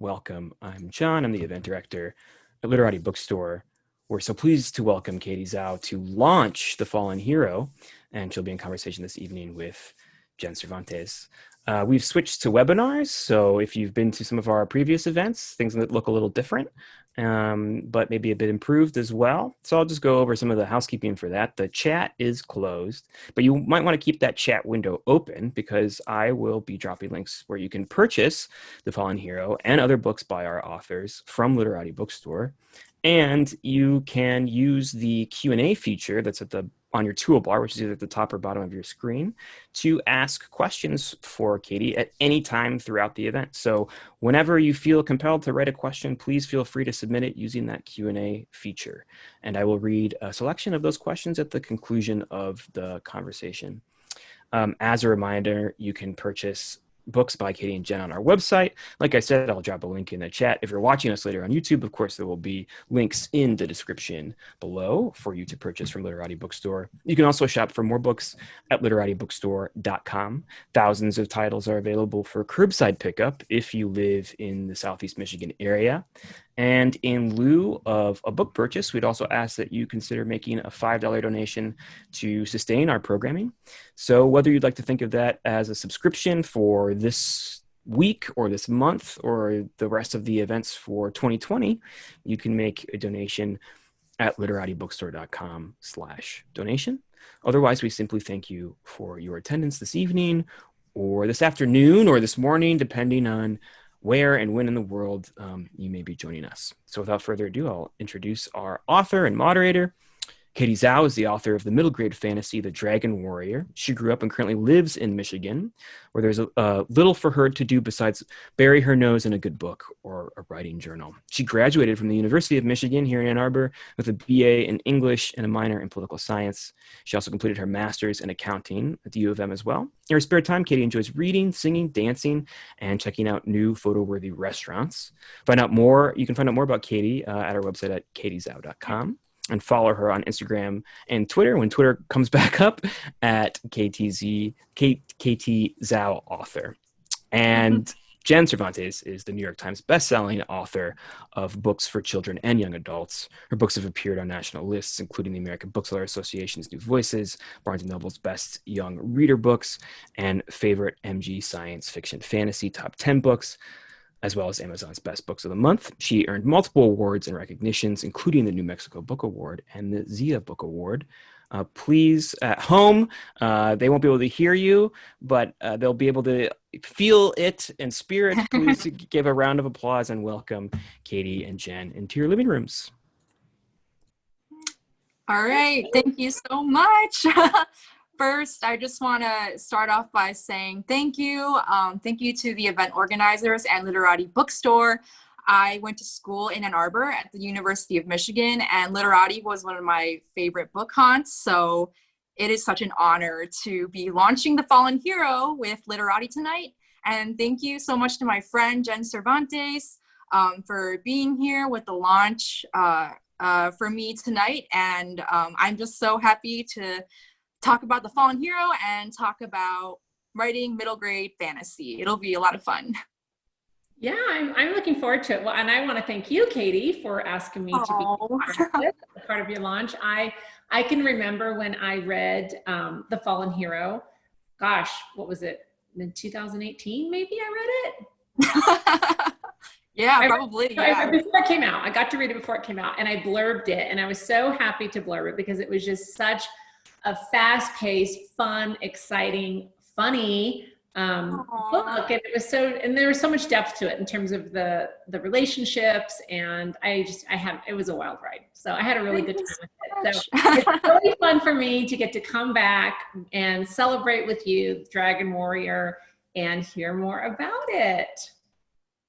welcome. I'm John. I'm the event director at Literati Bookstore. We're so pleased to welcome Katie Zhao to launch The Fallen Hero, and she'll be in conversation this evening with Jen Cervantes. We've switched to webinars, so if you've been to some of our previous events, things look a little different, but maybe a bit improved as well. So I'll just go over some of the housekeeping for that. The chat is closed, but you might want to keep that chat window open because I will be dropping links where you can purchase The Fallen Hero and other books by our authors from Literati Bookstore. And you can use the Q&A feature that's on your toolbar, which is either at the top or bottom of your screen, to ask questions for Katie at any time throughout the event. So whenever you feel compelled to write a question, please feel free to submit it using that Q&A feature. And I will read a selection of those questions at the conclusion of the conversation. As a reminder, you can purchase books by Katie and Jen on our website. Like I said, I'll drop a link in the chat. If you're watching us later on YouTube, of course, there will be links in the description below for you to purchase from Literati Bookstore. You can also shop for more books at literatibookstore.com. Thousands of titles are available for curbside pickup if you live in the Southeast Michigan area. And in lieu of a book purchase, we'd also ask that you consider making a $5 donation to sustain our programming. So whether you'd like to think of that as a subscription for this week or this month or the rest of the events for 2020, you can make a donation at literatibookstore.com/donation. Otherwise, we simply thank you for your attendance this evening or this afternoon or this morning, depending on where and when in the world you may be joining us. So without further ado, I'll introduce our author and moderator. Katie Zhao is the author of the middle grade fantasy, The Dragon Warrior. She grew up and currently lives in Michigan, where there's little for her to do besides bury her nose in a good book or a writing journal. She graduated from the University of Michigan here in Ann Arbor with a BA in English and a minor in political science. She also completed her master's in accounting at the U of M as well. In her spare time, Katie enjoys reading, singing, dancing, and checking out new photo-worthy restaurants. You can find out more about Katie at our website at katiezhao.com. And follow her on Instagram and Twitter when Twitter comes back up at KT Zhao author. And Jen Cervantes is the New York Times bestselling author of books for children and young adults. Her books have appeared on national lists, including the American Bookseller Association's New Voices, Barnes & Noble's Best Young Reader Books, and favorite MG Science Fiction Fantasy Top 10 books, as well as Amazon's Best Books of the Month. She earned multiple awards and recognitions, including the New Mexico Book Award and the Zia Book Award. Please, at home, they won't be able to hear you, but they'll be able to feel it in spirit. Please give a round of applause and welcome Katie and Jen into your living rooms. All right, thank you so much. First, I just want to start off by saying thank you. Thank you to the event organizers and Literati Bookstore. I went to school in Ann Arbor at the University of Michigan, and Literati was one of my favorite book haunts. So it is such an honor to be launching The Fallen Hero with Literati tonight. And thank you so much to my friend Jen Cervantes for being here with the launch for me tonight. And I'm just so happy to talk about The Fallen Hero and talk about writing middle grade fantasy. It'll be a lot of fun. Yeah, I'm looking forward to it. Well, and I want to thank you, Katie, for asking me to be part of your launch. I can remember when I read The Fallen Hero. Gosh, what was it? In 2018, maybe I read it. Yeah, probably. Yeah. Before it came out. I got to read it before it came out, and I blurbed it, and I was so happy to blurb it because it was just such a fast-paced, fun, exciting, funny book, and it was and there was so much depth to it in terms of the relationships, and it was a wild ride. So I had a really good time with it. So it's really fun for me to get to come back and celebrate with you, Dragon Warrior, and hear more about it.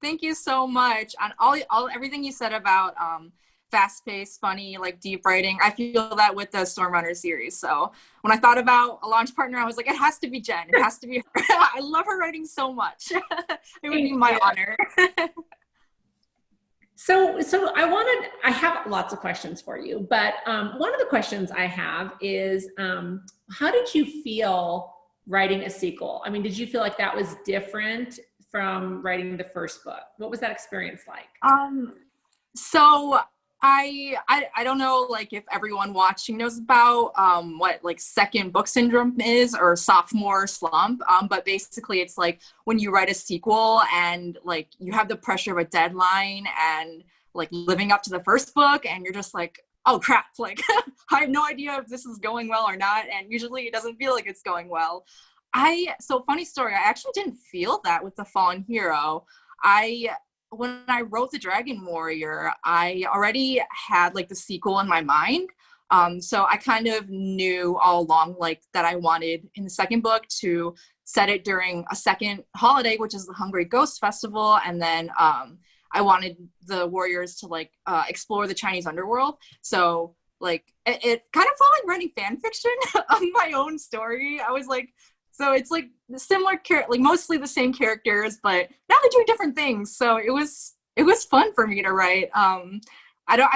Thank you so much on everything you said about fast-paced, funny, like deep writing. I feel that with the Stormrunner series. So when I thought about a launch partner, I was like, it has to be Jen. It has to be her. I love her writing so much. It would be my honor. So I have lots of questions for you, but one of the questions I have is, how did you feel writing a sequel? I mean, did you feel like that was different from writing the first book? What was that experience like? So I don't know like if everyone watching knows about what like second book syndrome is or sophomore slump. But basically it's like when you write a sequel and like you have the pressure of a deadline and like living up to the first book and you're just like, oh crap, like I have no idea if this is going well or not. And usually it doesn't feel like it's going well. So funny story, I actually didn't feel that with The Fallen Hero. When I wrote The Dragon Warrior, I already had like the sequel in my mind. So I kind of knew all along like that I wanted in the second book to set it during a second holiday, which is the Hungry Ghost Festival. And then I wanted the warriors to like explore the Chinese underworld. So like it kind of felt like writing fan fiction of my own story. I was like, so it's like similar, like mostly the same characters, but now they're doing different things. So it was fun for me to write. I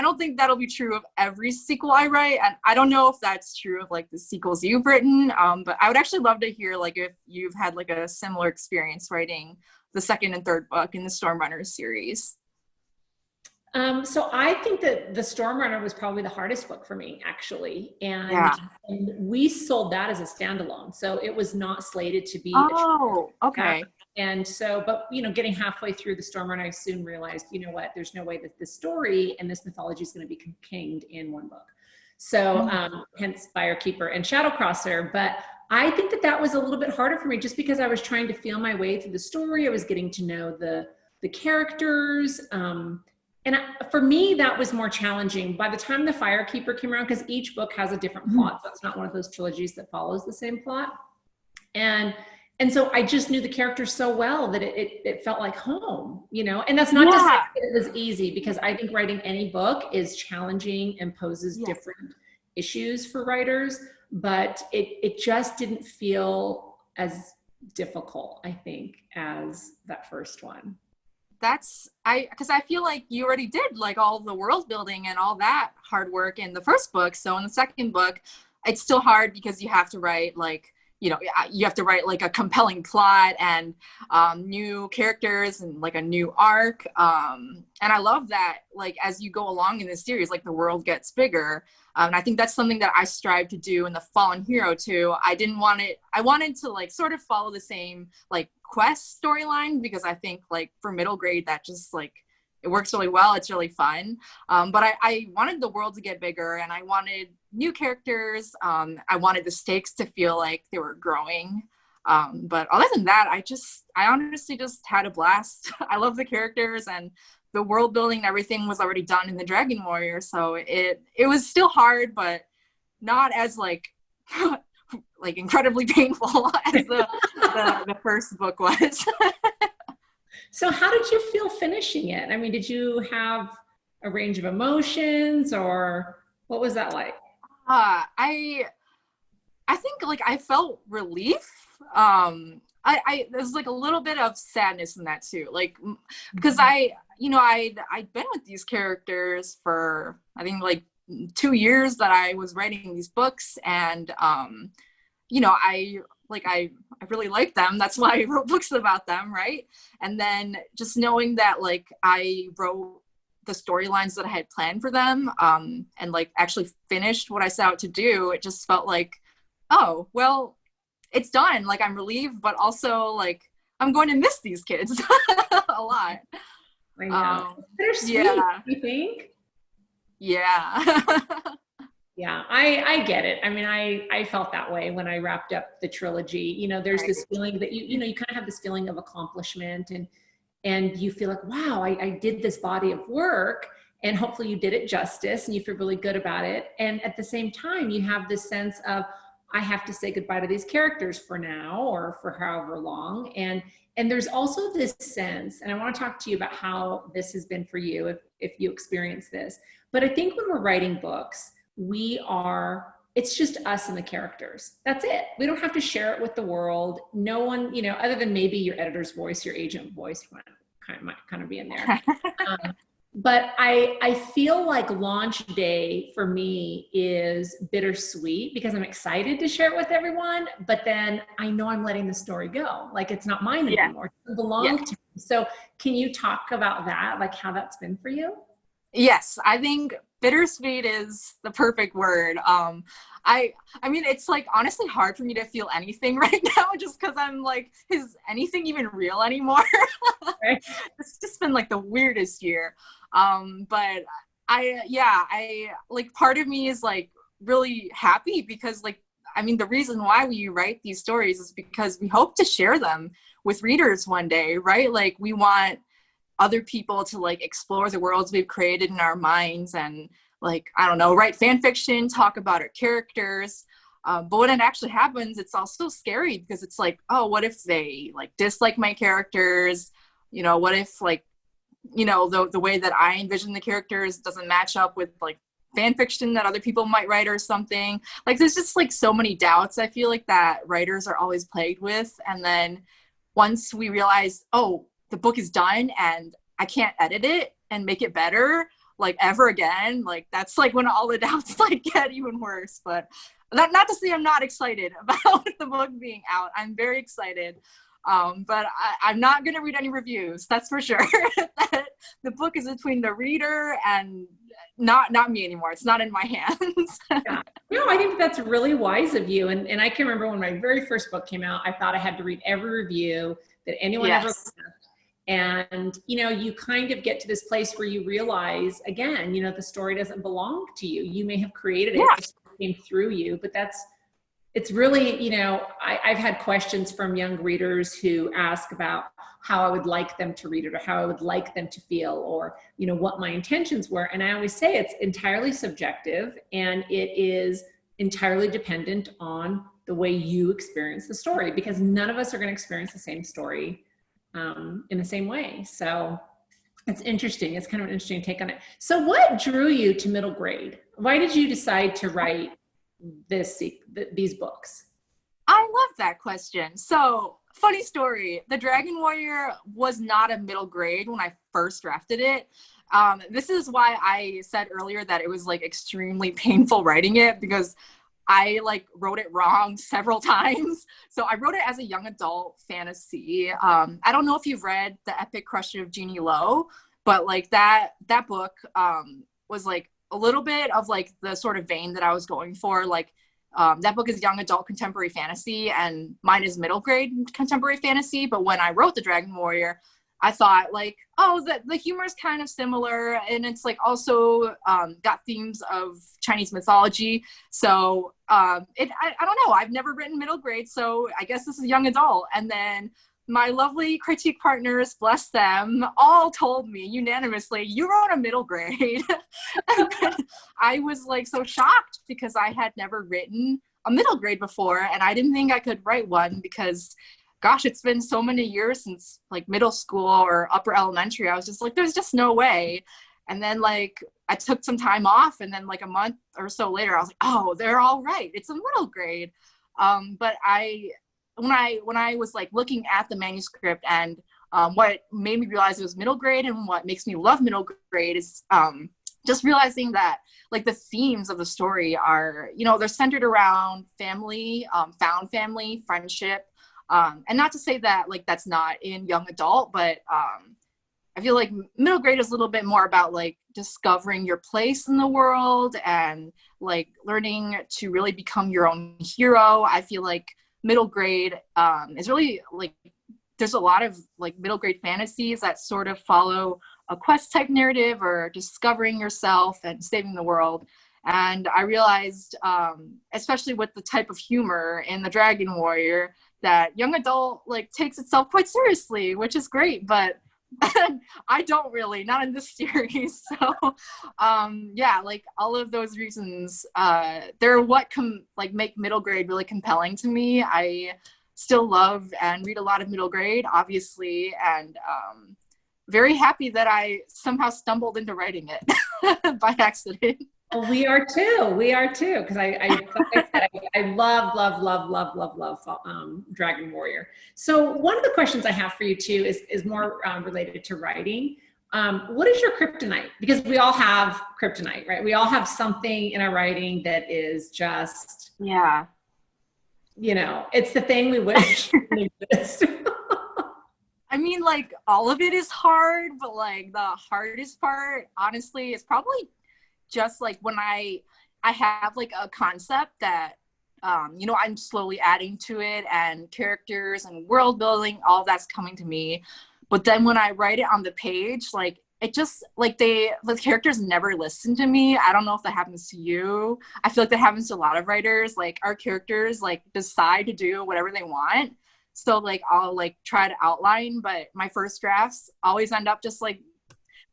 don't think that'll be true of every sequel I write, and I don't know if that's true of like the sequels you've written. But I would actually love to hear like if you've had like a similar experience writing the second and third book in the Stormrunners series. So I think that the Stormrunner was probably the hardest book for me, actually. And we sold that as a standalone. So it was not slated to be. Oh, okay. And so, but, you know, getting halfway through the Stormrunner, I soon realized, you know what, there's no way that this story and this mythology is going to be contained in one book. So hence Firekeeper and Shadowcrosser. But I think that that was a little bit harder for me just because I was trying to feel my way through the story. I was getting to know the characters. For me, that was more challenging. By the time the Firekeeper came around, because each book has a different plot, so it's not one of those trilogies that follows the same plot. And so I just knew the characters so well that it felt like home, you know? And that's not to say that it was easy, because I think writing any book is challenging and poses different issues for writers, but it just didn't feel as difficult, I think, as that first one. Because I feel like you already did like all the world building and all that hard work in the first book. So in the second book, it's still hard because you have to write like, you know, you have to write like a compelling plot and new characters and like a new arc. And I love that, like, as you go along in this series, like the world gets bigger. And I think that's something that I strive to do in the Fallen Hero too. I wanted to like sort of follow the same like quest storyline, because I think like for middle grade, that just like, it works really well. It's really fun. But I wanted the world to get bigger, and I wanted new characters. I wanted the stakes to feel like they were growing. But other than that, I honestly just had a blast. I love the characters, and the world building and everything was already done in the Dragon Warrior. So it was still hard, but not as like like incredibly painful as the first book was. So how did you feel finishing it? I mean, did you have a range of emotions, or what was that like? I think like I felt relief. There's like a little bit of sadness in that too, like because I'd been with these characters for I think like 2 years that I was writing these books, and I really like them. That's why I wrote books about them, right? And then just knowing that like I wrote the storylines that I had planned for them, and like actually finished what I set out to do, it just felt like, oh, well, it's done. Like I'm relieved, but also like I'm going to miss these kids a lot. I know. They're sweet, you think? Yeah. Yeah, I get it. I mean, I felt that way when I wrapped up the trilogy. You know, there's this feeling that you kind of have this feeling of accomplishment, and you feel like, wow, I did this body of work, and hopefully you did it justice, and you feel really good about it. And at the same time, you have this sense of, I have to say goodbye to these characters for now, or for however long. And there's also this sense, and I want to talk to you about how this has been for you, if you experience this. But I think when we're writing books, it's just us and the characters. That's it. We don't have to share it with the world. No one, other than maybe your editor's voice, your agent voice might kind of be in there. But I feel like launch day for me is bittersweet because I'm excited to share it with everyone, but then I know I'm letting the story go. Like it's not mine Yeah. anymore. It doesn't belong Yeah. to me. So can you talk about that? Like how that's been for you? Yes, I think bittersweet is the perfect word. I mean, it's like honestly hard for me to feel anything right now, just because I'm like, is anything even real anymore? Right. It's just been like the weirdest year. But I like part of me is like really happy because like, I mean, the reason why we write these stories is because we hope to share them with readers one day, right? Like we want other people to like explore the worlds we've created in our minds and like, I don't know, write fan fiction, talk about our characters. But when it actually happens, it's also scary because it's like, oh, what if they like dislike my characters? You know, what if like, you know, the way that I envision the characters doesn't match up with like fan fiction that other people might write or something. Like there's just like so many doubts I feel like that writers are always plagued with. And then once we realize, oh, the book is done and I can't edit it and make it better like ever again, like that's like when all the doubts like get even worse. But not to say I'm not excited about the book being out. I'm very excited. But I'm not going to read any reviews. That's for sure. The book is between the reader and not me anymore. It's not in my hands. Yeah. No, I think that's really wise of you. And I can remember when my very first book came out, I thought I had to read every review that anyone ever left. And, you know, you kind of get to this place where you realize, again, you know, the story doesn't belong to you. You may have created it, Yeah. the story came through you, but it's really, you know, I've had questions from young readers who ask about how I would like them to read it or how I would like them to feel or, you know, what my intentions were. And I always say it's entirely subjective and it is entirely dependent on the way you experience the story because none of us are going to experience the same story in the same way. So it's interesting. It's kind of an interesting take on it. So what drew you to middle grade? Why did you decide to write these books? I love that question. So funny story. The Dragon Warrior was not a middle grade when I first drafted it. This is why I said earlier that it was like extremely painful writing it because I like wrote it wrong several times. So I wrote it as a young adult fantasy. I don't know if you've read The Epic Crush of Jeannie Lo, but like that book was like a little bit of like the sort of vein that I was going for. Like that book is young adult contemporary fantasy and mine is middle grade contemporary fantasy. But when I wrote The Dragon Warrior, I thought like, oh, the humor is kind of similar and it's like also got themes of Chinese mythology. So I don't know, I've never written middle grade, so I guess this is young adult. And then my lovely critique partners, bless them, all told me unanimously, you wrote a middle grade. And I was like so shocked because I had never written a middle grade before and I didn't think I could write one because gosh, it's been so many years since like middle school or upper elementary. I was just like, there's just no way. And then like I took some time off and then like a month or so later, I was like, oh, they're all right. It's a middle grade. But when I was like looking at the manuscript and what made me realize it was middle grade and what makes me love middle grade is just realizing that like the themes of the story are, you know, they're centered around family, found family, friendship. And not to say that like that's not in young adult, but I feel like middle grade is a little bit more about like discovering your place in the world and like learning to really become your own hero. I feel like middle grade is really like there's a lot of like middle grade fantasies that sort of follow a quest type narrative or discovering yourself and saving the world. And I realized, especially with the type of humor in The Dragon Warrior, that young adult like takes itself quite seriously, which is great, but I don't really, not in this series. So yeah, like all of those reasons, they're what like make middle grade really compelling to me. I still love and read a lot of middle grade, obviously, and very happy that I somehow stumbled into writing it by accident. Well, we are too, because I love Dragon Warrior. So one of the questions I have for you too is more related to writing. What is your kryptonite? Because we all have kryptonite, right? We all have something in our writing that is just, Yeah. it's the thing we wish didn't exist. I mean, like, all of it is hard, but like the hardest part, honestly, is probably just like when I have like a concept that I'm slowly adding to it, and characters and world building, all that's coming to me. But then when I write it on the page, like, it just, like, the characters never listen to me. I don't know if that happens to you. I feel like that happens to a lot of writers. Like, our characters, like, decide to do whatever they want. So, like, I'll, like, try to outline, but my first drafts always end up just, like,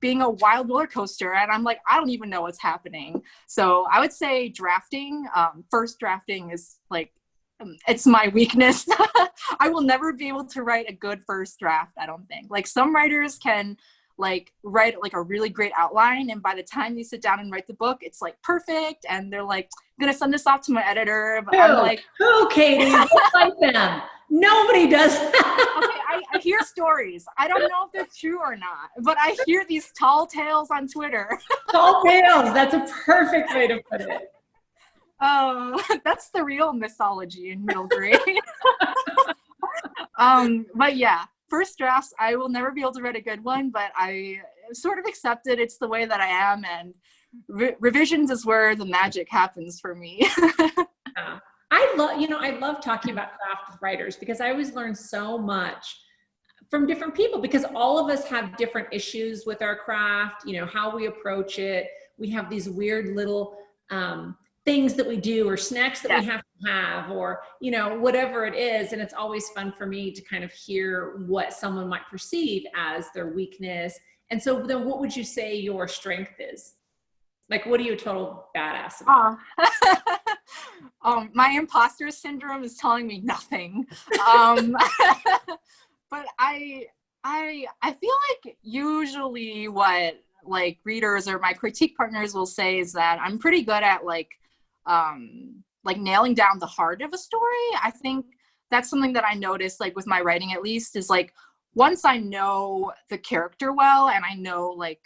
being a wild roller coaster. And I'm like, I don't even know what's happening. So I would say drafting, first drafting is, like, it's my weakness. I will never be able to write a good first draft, I don't think. Like, some writers can, like, write like a really great outline, and by the time you sit down and write the book, it's like perfect, and they're like, I'm gonna send this off to my editor, but I'm like, who, Katie? Just like them. Nobody does that. Okay, I hear stories. I don't know if they're true or not, but I hear these tall tales on Twitter. Tall tales. That's a perfect way to put it. Oh, that's the real mythology in middle grade. But yeah, first drafts, I will never be able to write a good one, but I sort of accept it. It's the way that I am, and revisions is where the magic happens for me. Yeah. I love talking about craft with writers, because I always learn so much from different people, because all of us have different issues with our craft, how we approach it. We have these weird little things that we do, or snacks that we have to have, or, whatever it is. And it's always fun for me to kind of hear what someone might perceive as their weakness. And so then what would you say your strength is? Like, what are you a total badass about? My imposter syndrome is telling me nothing. But I feel like usually what, like, readers or my critique partners will say is that I'm pretty good at like nailing down the heart of a story. I think that's something that I noticed, like, with my writing at least, is like, once I know the character well, and I know like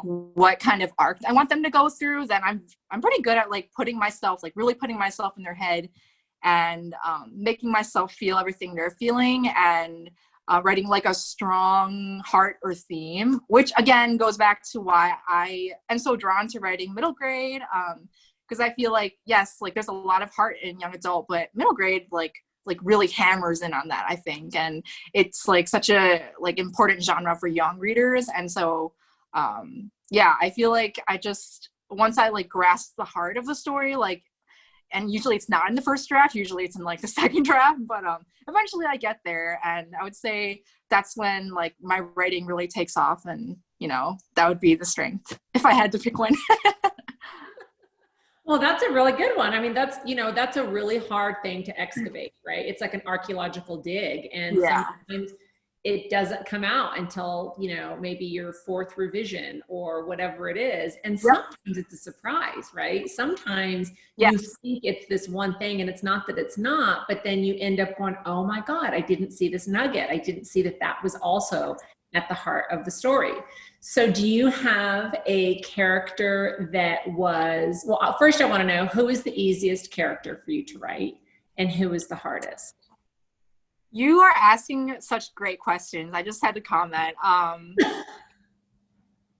what kind of arc I want them to go through, then I'm pretty good at, like, really putting myself in their head, and making myself feel everything they're feeling, and writing like a strong heart or theme, which again goes back to why I am so drawn to writing middle grade, because I feel like, yes, like, there's a lot of heart in young adult, but middle grade like really hammers in on that, I think, and it's like such a, like, important genre for young readers. And so I feel like once I, like, grasp the heart of the story, like, and usually it's not in the first draft, usually it's in, like, the second draft, but eventually I get there, and I would say that's when, like, my writing really takes off, and that would be the strength if I had to pick one. Well, that's a really good one. I mean, that's a really hard thing to excavate, right? It's like an archaeological dig, and sometimes it doesn't come out until, maybe your fourth revision or whatever it is. And sometimes it's a surprise, right? Sometimes you think it's this one thing, and it's not that it's not, but then you end up going, oh my God, I didn't see this nugget. I didn't see that was also at the heart of the story. So do you have a character that was, well, first I want to know, who is the easiest character for you to write, and who is the hardest? You are asking such great questions. I just had to comment. So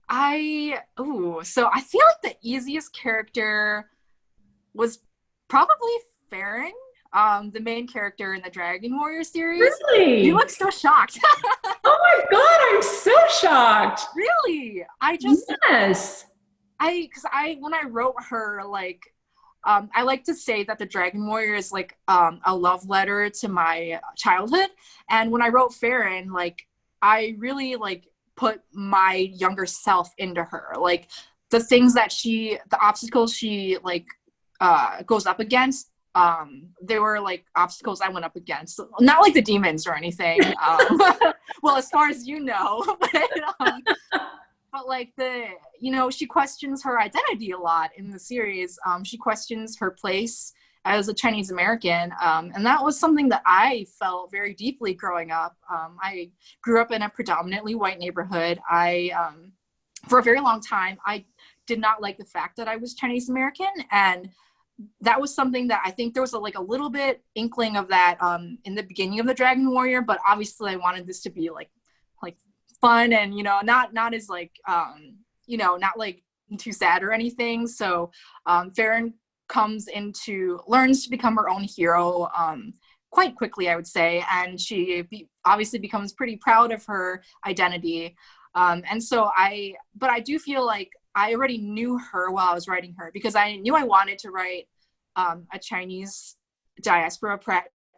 I feel like the easiest character was probably Farron, the main character in the Dragon Warrior series. Really? You look so shocked. Oh my God, I'm so shocked. Really? Yes. When I wrote her, like, I like to say that the Dragon Warrior is like a love letter to my childhood. And when I wrote Farron, like, I really, like, put my younger self into her. Like, the obstacles she, like, goes up against, they were, like, obstacles I went up against. Not like the demons or anything. Well, as far as you know. But like, she questions her identity a lot in the series. She questions her place as a Chinese American. And that was something that I felt very deeply growing up. I grew up in a predominantly white neighborhood. For a very long time, I did not like the fact that I was Chinese American. And that was something that I think there was a little bit inkling of that in the beginning of the Dragon Warrior, but obviously I wanted this to be like fun and, not as not like too sad or anything. So Farron learns to become her own hero quite quickly, I would say. And she obviously becomes pretty proud of her identity. But I do feel like I already knew her while I was writing her, because I knew I wanted to write a Chinese diaspora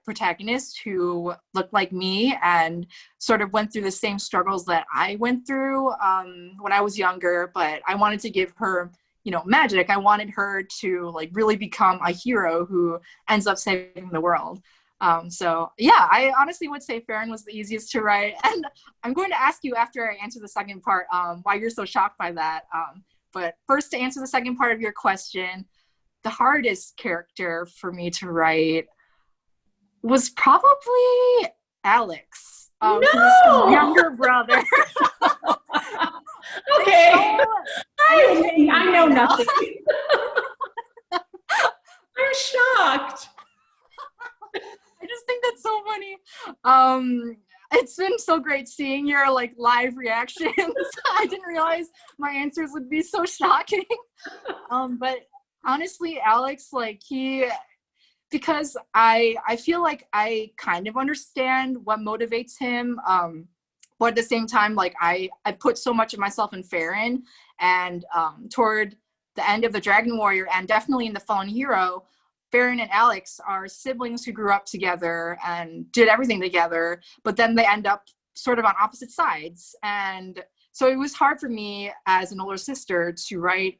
protagonist who looked like me and sort of went through the same struggles that I went through when I was younger. But I wanted to give her, magic. I wanted her to really become a hero who ends up saving the world. So yeah, I honestly would say Farron was the easiest to write. And I'm going to ask you after I answer the second part why you're so shocked by that. But first, to answer the second part of your question, the hardest character for me to write was probably Alex, No! who's younger brother. Okay. I know nothing. I'm shocked. I just think that's so funny. It's been so great seeing your live reactions. I didn't realize my answers would be so shocking. But honestly, Alex, because I feel like I kind of understand what motivates him. But at the same time, I put so much of myself in Farron, and toward the end of the Dragon Warrior and definitely in the Fallen Hero, Farron and Alex are siblings who grew up together and did everything together, but then they end up sort of on opposite sides. And so it was hard for me as an older sister to write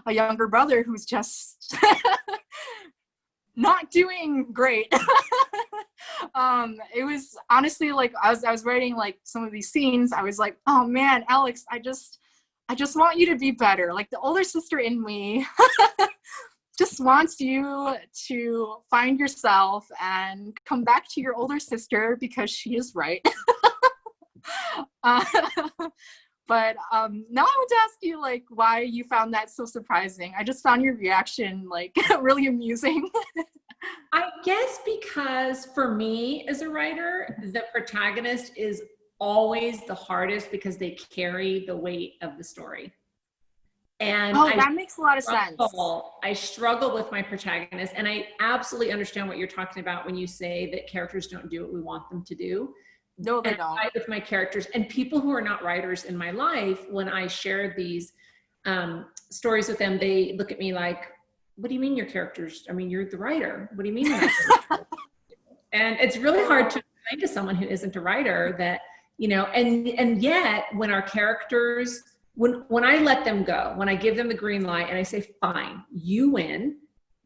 a younger brother who's just not doing great. It was honestly I was writing some of these scenes, I was like, oh man, Alex, I just want you to be better. The older sister in me just wants you to find yourself and come back to your older sister because she is right. But now I want to ask you why you found that so surprising. I just found your reaction really amusing. I guess because for me as a writer, the protagonist is always the hardest because they carry the weight of the story. And that makes a lot of sense. I struggle with my protagonist, and I absolutely understand what you're talking about when you say that characters don't do what we want them to do. No, they don't. With my characters and people who are not writers in my life, when I share these stories with them, they look at me like, what do you mean your characters? I mean, you're the writer. What do you mean? And it's really hard to explain to someone who isn't a writer that, and yet when our characters, when I let them go, when I give them the green light and I say, fine, you win,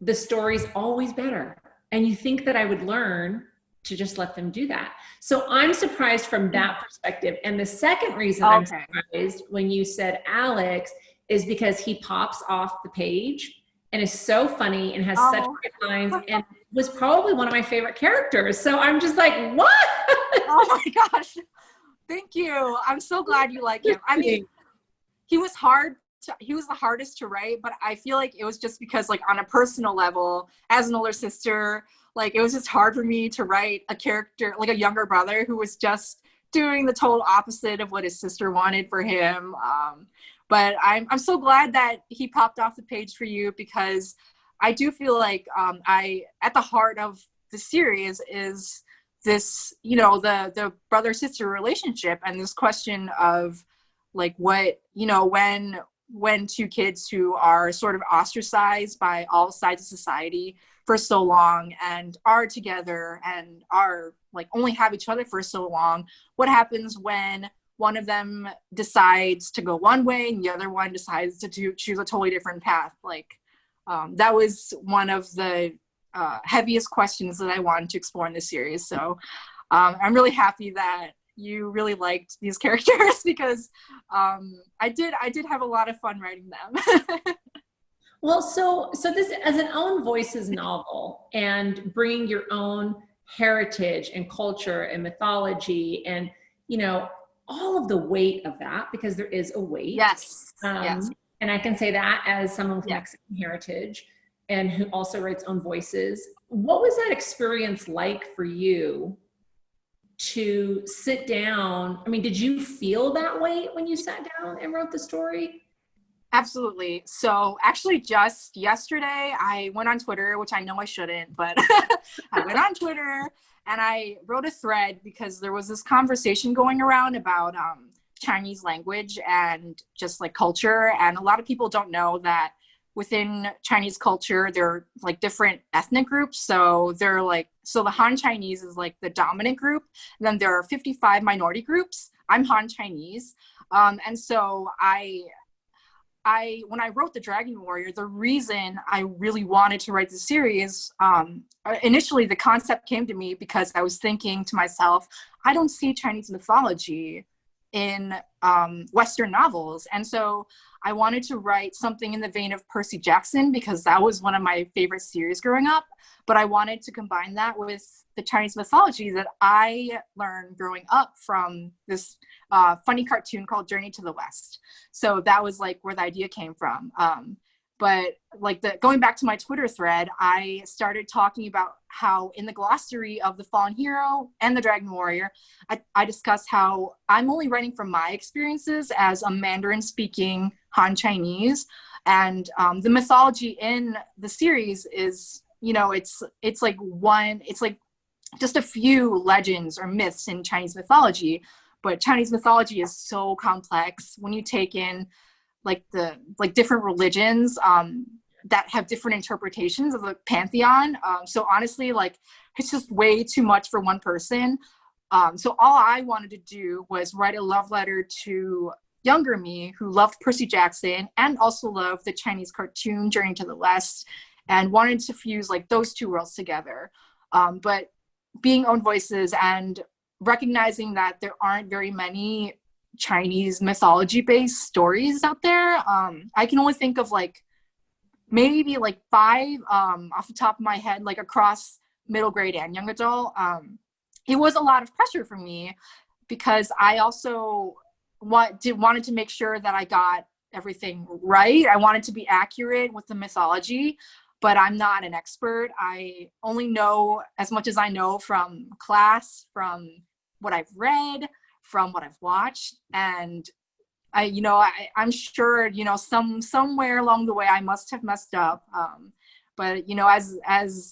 the story's always better. And you think that I would learn to just let them do that. So I'm surprised from that perspective. And the second reason I'm surprised when you said Alex is because he pops off the page and is so funny and has such great lines and was probably one of my favorite characters. So I'm just like, what? Oh my gosh. Thank you. I'm so glad you like him. I mean, he was the hardest to write, but I feel like it was just because on a personal level, as an older sister, it was just hard for me to write a character, a younger brother who was just doing the total opposite of what his sister wanted for him. But I'm so glad that he popped off the page for you, because I do feel like at the heart of the series is this, the brother-sister relationship, and this question of what, when two kids who are sort of ostracized by all sides of society for so long and are together and are only have each other for so long, what happens when one of them decides to go one way and the other one decides to choose a totally different path? That was one of the heaviest questions that I wanted to explore in this series. So I'm really happy that you really liked these characters, because I did have a lot of fun writing them. Well, so this as an own voices novel and bringing your own heritage and culture and mythology and, you know, all of the weight of that, because there is a weight. Yes. Yes. And I can say that as someone with Yeah. Mexican heritage and who also writes own voices. What was that experience like for you to sit down? I mean, did you feel that weight when you sat down and wrote the story? Absolutely. So actually just yesterday I went on Twitter, which I know I shouldn't, but I went on Twitter and I wrote a thread because there was this conversation going around about Chinese language and just like culture. And a lot of people don't know that within Chinese culture, there are like different ethnic groups. So they're like, so the Han Chinese is like the dominant group. And then there are 55 minority groups. I'm Han Chinese. And so when I wrote The Dragon Warrior, the reason I really wanted to write the series, initially the concept came to me because I was thinking to myself, I don't see Chinese mythology in Western novels. And so I wanted to write something in the vein of Percy Jackson because that was one of my favorite series growing up. But I wanted to combine that with the Chinese mythology that I learned growing up from this funny cartoon called Journey to the West. So that was like where the idea came from. But like going back to my Twitter thread, I started talking about how in the glossary of The Fallen Hero and The Dragon Warrior, I discussed how I'm only writing from my experiences as a Mandarin speaking Han Chinese. And the mythology in the series is, you know, it's like just a few legends or myths in Chinese mythology, but Chinese mythology is so complex when you take in like different religions that have different interpretations of the pantheon. So honestly, like it's just way too much for one person. So all I wanted to do was write a love letter to younger me who loved Percy Jackson and also loved the Chinese cartoon Journey to the West and wanted to fuse like those two worlds together. But being own voices and recognizing that there aren't very many Chinese mythology-based stories out there, I can only think of like maybe like 5 off the top of my head, like across middle grade and young adult. It was a lot of pressure for me because I also wanted to make sure that I got everything right. I wanted to be accurate with the mythology, but I'm not an expert. I only know as much as I know from class, from what I've read, from what I've watched. And I'm sure, you know, somewhere along the way I must have messed up. But, you know, as,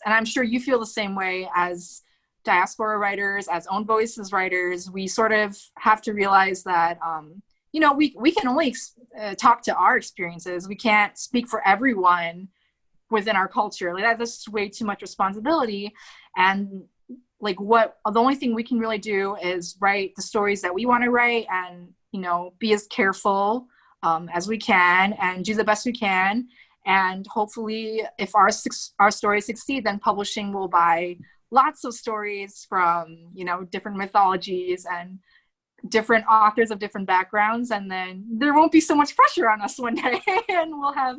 and I'm sure you feel the same way as diaspora writers, as own voices writers, we sort of have to realize that, you know, we can only talk to our experiences. We can't speak for everyone within our culture. Like that's way too much responsibility. And like the only thing we can really do is write the stories that we want to write and, you know, be as careful as we can and do the best we can. And hopefully if our stories succeed, then publishing will buy lots of stories from, you know, different mythologies and different authors of different backgrounds. And then there won't be so much pressure on us one day and we'll have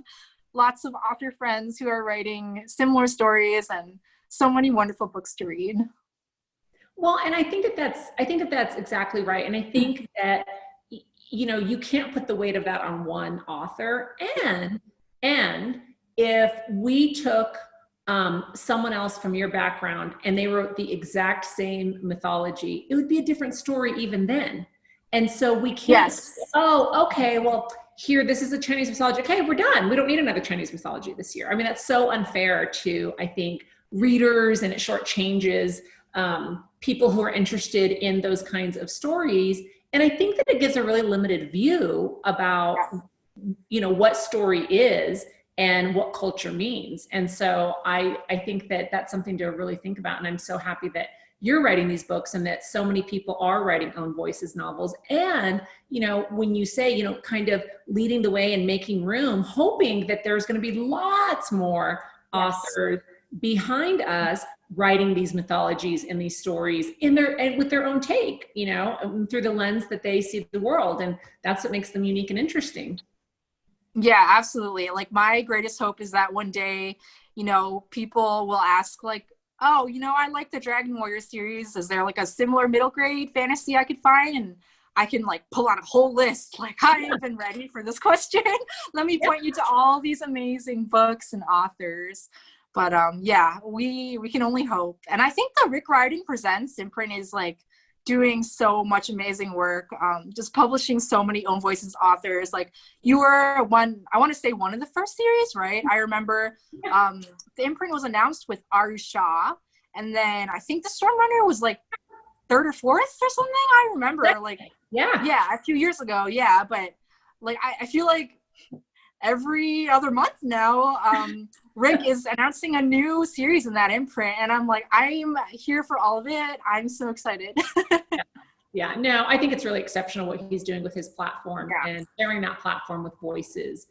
lots of author friends who are writing similar stories and so many wonderful books to read. Well, and I think that that's exactly right. And I think that, you know, you can't put the weight of that on one author. And if we took someone else from your background and they wrote the exact same mythology, it would be a different story even then. And so we can't say, oh, okay, well, here, this is a Chinese mythology. Okay, we're done. We don't need another Chinese mythology this year. I mean, that's so unfair to, I think, readers, and it shortchanges people who are interested in those kinds of stories. And I think that it gives a really limited view about, you know, what story is and what culture means. And so I think that that's something to really think about. And I'm so happy that you're writing these books and that so many people are writing own voices novels. And, you know, when you say, you know, kind of leading the way and making room, hoping that there's going to be lots more authors behind us writing these mythologies and these stories and with their own take, you know, through the lens that they see the world. And that's what makes them unique and interesting. Yeah, absolutely. Like my greatest hope is that one day, people will ask like, oh, I like the Dragon Warrior series. Is there like a similar middle grade fantasy I could find? And I can like pull out a whole list. Like I have been ready for this question. Let me point you to all these amazing books and authors. But yeah, we can only hope. And I think the Rick Riordan Presents imprint is like doing so much amazing work, just publishing so many own voices authors. Like you were one, I want to say one of the first series, right? I remember the imprint was announced with Aru Shah, and then I think the Stormrunner was like third or fourth or something. I remember like yeah, a few years ago. Yeah, but like I feel like every other month now, Rick is announcing a new series in that imprint, and I'm like, I'm here for all of it. I'm so excited. Yeah, no, I think it's really exceptional what he's doing with his platform and sharing that platform with voices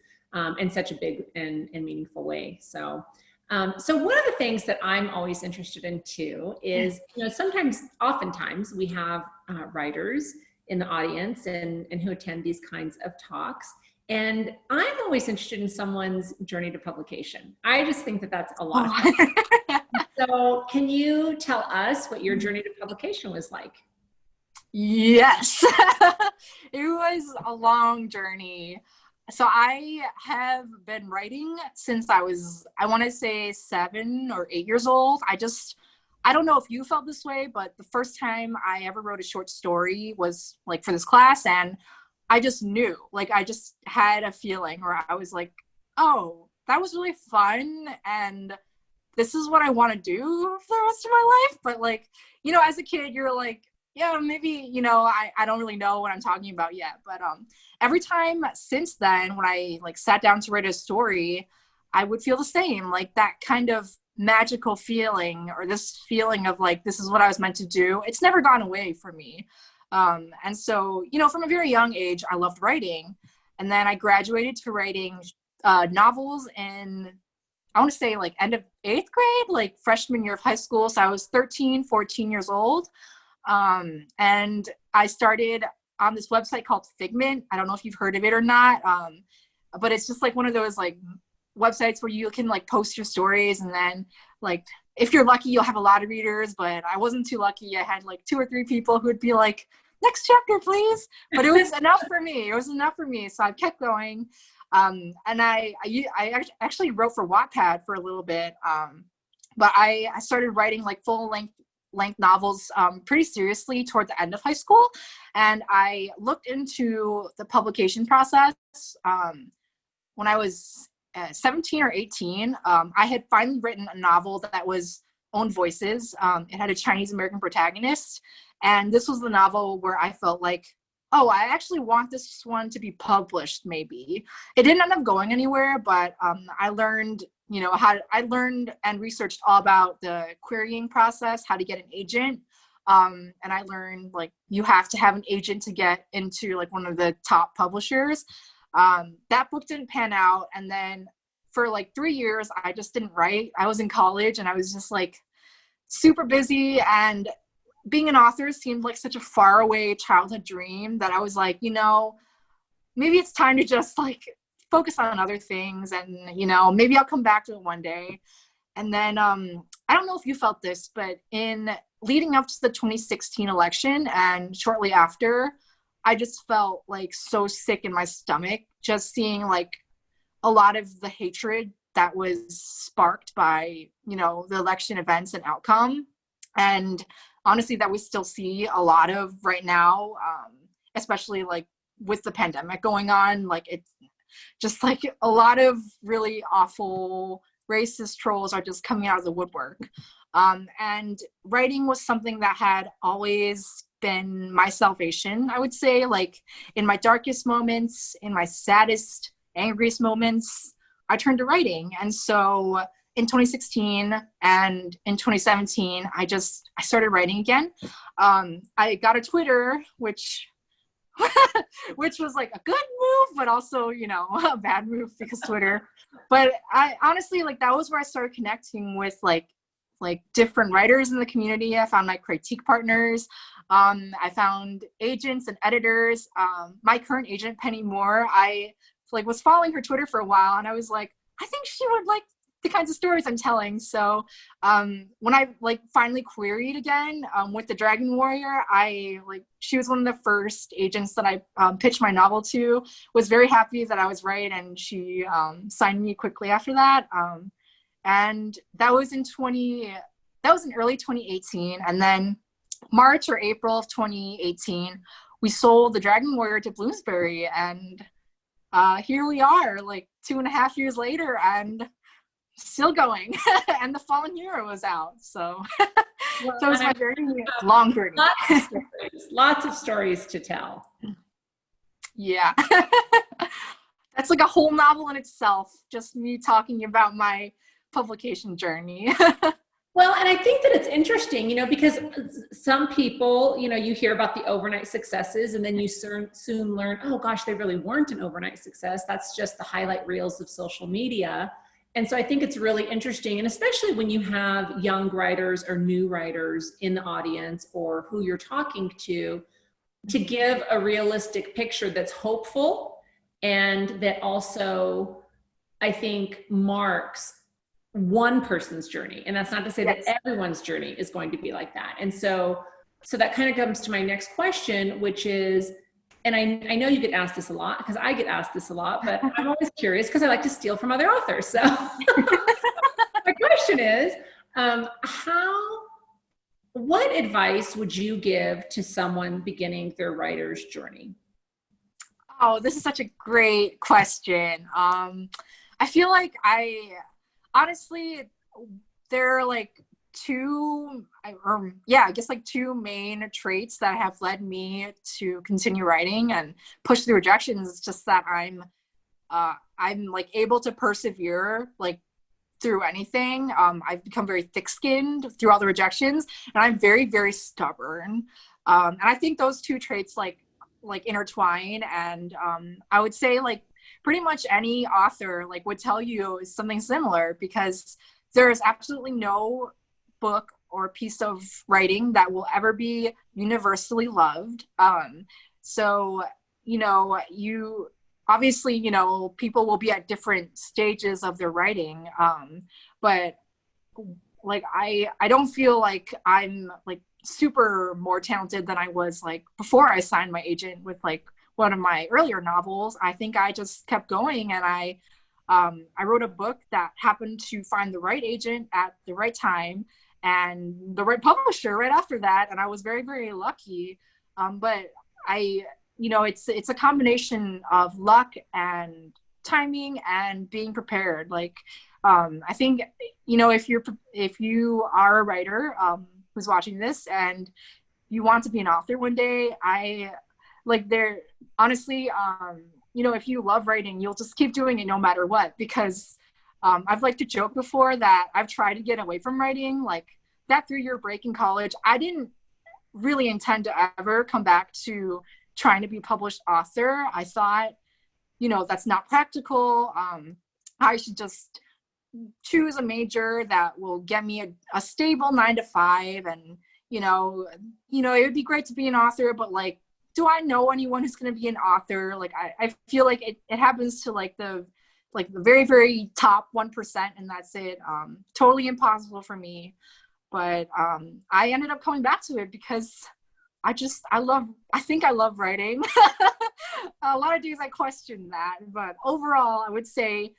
in such a big and meaningful way. So, so one of the things that I'm always interested in too is, oftentimes we have writers in the audience and who attend these kinds of talks. And I'm always interested in someone's journey to publication. I just think that that's a lot of fun. So can you tell us what your journey to publication was like? Yes, it was a long journey. So I have been writing since I want to say 7 or 8 years old. I don't know if you felt this way, but the first time I ever wrote a short story was like for this class, and I just knew, like, I just had a feeling where I was like, oh, that was really fun. And this is what I want to do for the rest of my life. But like, as a kid, you're like, yeah, maybe, I don't really know what I'm talking about yet. But every time since then, when I like sat down to write a story, I would feel the same, like that kind of magical feeling, or this feeling of like, this is what I was meant to do. It's never gone away from me. And so, from a very young age, I loved writing. And then I graduated to writing novels in, I want to say like end of 8th grade, like freshman year of high school. So I was 13, 14 years old. And I started on this website called Figment. I don't know if you've heard of it or not. But it's just like one of those like websites where you can like post your stories, and then like, if you're lucky, you'll have a lot of readers, but I wasn't too lucky. I had like 2 or 3 people who would be like, next chapter, please. But it was enough for me. It was enough for me. So I kept going. And I actually wrote for Wattpad for a little bit. But I started writing like full length novels pretty seriously toward the end of high school. And I looked into the publication process when I was 17 or 18. I had finally written a novel that was own voices. It had a Chinese American protagonist. And this was the novel where I felt like, oh, I actually want this one to be published, maybe. It didn't end up going anywhere, but I learned, I learned and researched all about the querying process, how to get an agent. And I learned like, you have to have an agent to get into like one of the top publishers. That book didn't pan out. And then for like 3 years, I just didn't write. I was in college and I was just like super busy, and being an author seemed like such a faraway childhood dream that I was like, maybe it's time to just like focus on other things, and, maybe I'll come back to it one day. And then I don't know if you felt this, but in leading up to the 2016 election and shortly after, I just felt like so sick in my stomach, just seeing like a lot of the hatred that was sparked by, the election events and outcome. And honestly, that we still see a lot of right now, especially like with the pandemic going on. Like it's just like a lot of really awful racist trolls are just coming out of the woodwork. And writing was something that had always been my salvation, I would say. Like in my darkest moments, in my saddest, angriest moments, I turned to writing. And so in 2016 and in 2017, I started writing again. I got a Twitter, which was like a good move, but also, a bad move because Twitter. But I honestly, like, that was where I started connecting with like different writers in the community. I found my critique partners. I found agents and editors. My current agent, Penny Moore, I like was following her Twitter for a while, and I was like, I think she would like the kinds of stories I'm telling. So when I like finally queried again with the Dragon Warrior, she was one of the first agents that I pitched my novel to. Was very happy that I was right, and she signed me quickly after that. And that was in early 2018, and then March or April of 2018, we sold the Dragon Warrior to Bloomsbury, and here we are, like 2.5 years later, and still going. And The Fallen Hero was out, so Well, that was my very long journey. Lots of stories to tell. Yeah. That's like a whole novel in itself, just me talking about my publication journey. Well, and I think that it's interesting, because some people, you hear about the overnight successes, and then you soon learn, oh gosh, they really weren't an overnight success. That's just the highlight reels of social media. And so I think it's really interesting, and especially when you have young writers or new writers in the audience or who you're talking to give a realistic picture that's hopeful, and that also, I think, marks one person's journey. And that's not to say that everyone's journey is going to be like that. And so that kind of comes to my next question, which is, and I know you get asked this a lot, because I get asked this a lot, but I'm always curious because I like to steal from other authors. So my question is, what advice would you give to someone beginning their writer's journey? Oh, this is such a great question. I feel like honestly, there are like two main traits that have led me to continue writing and push through rejections. It's just that I'm like able to persevere like through anything. I've become very thick-skinned through all the rejections, and I'm very, very stubborn. And I think those two traits like intertwine. And I would say like pretty much any author like would tell you something similar, because there is absolutely no book or piece of writing that will ever be universally loved. So, you obviously, people will be at different stages of their writing. But like, I don't feel like I'm like super more talented than I was like before I signed my agent with like one of my earlier novels. I think I just kept going, and I wrote a book that happened to find the right agent at the right time and the right publisher right after that. And I was very, very lucky. But it's a combination of luck and timing and being prepared. Like, I think, if you are a writer who's watching this and you want to be an author one day, honestly, if you love writing, you'll just keep doing it no matter what, because I've liked to joke before that I've tried to get away from writing, like that 3-year break in college. I didn't really intend to ever come back to trying to be a published author. I thought, that's not practical. I should just choose a major that will get me a stable 9-to-5, and it would be great to be an author, but like, do I know anyone who's going to be an author? Like, I feel like it happens to like the very, very top 1%, and that's it. Totally impossible for me. But I ended up coming back to it because I think I love writing. A lot of days I question that, but overall I would say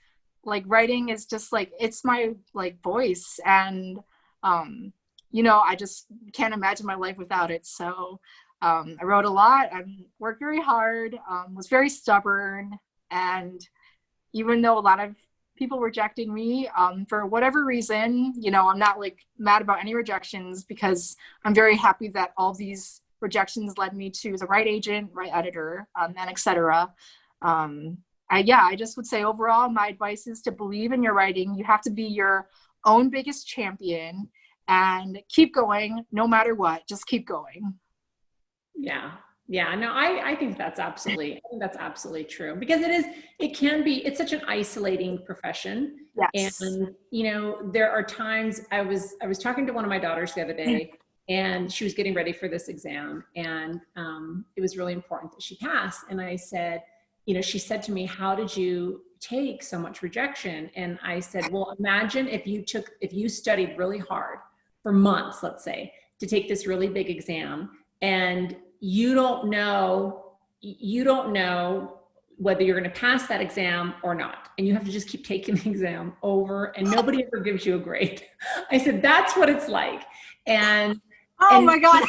like writing is just like, it's my like voice, and I just can't imagine my life without it. So I wrote a lot. I worked very hard, was very stubborn, and even though a lot of people rejected me for whatever reason, I'm not like mad about any rejections, because I'm very happy that all these rejections led me to the right agent, right editor, and etc. I just would say overall, my advice is to believe in your writing. You have to be your own biggest champion and keep going no matter what. Just keep going. Yeah, no, I think that's absolutely true, because it's such an isolating profession. Yes. And, there are times I was talking to one of my daughters the other day, and she was getting ready for this exam, and it was really important that she pass. And I said, she said to me, how did you take so much rejection? And I said, well, imagine if you studied really hard for months, let's say, to take this really big exam, and you don't know whether you're going to pass that exam or not. And you have to just keep taking the exam over, and nobody ever gives you a grade. I said, that's what it's like. Oh my God.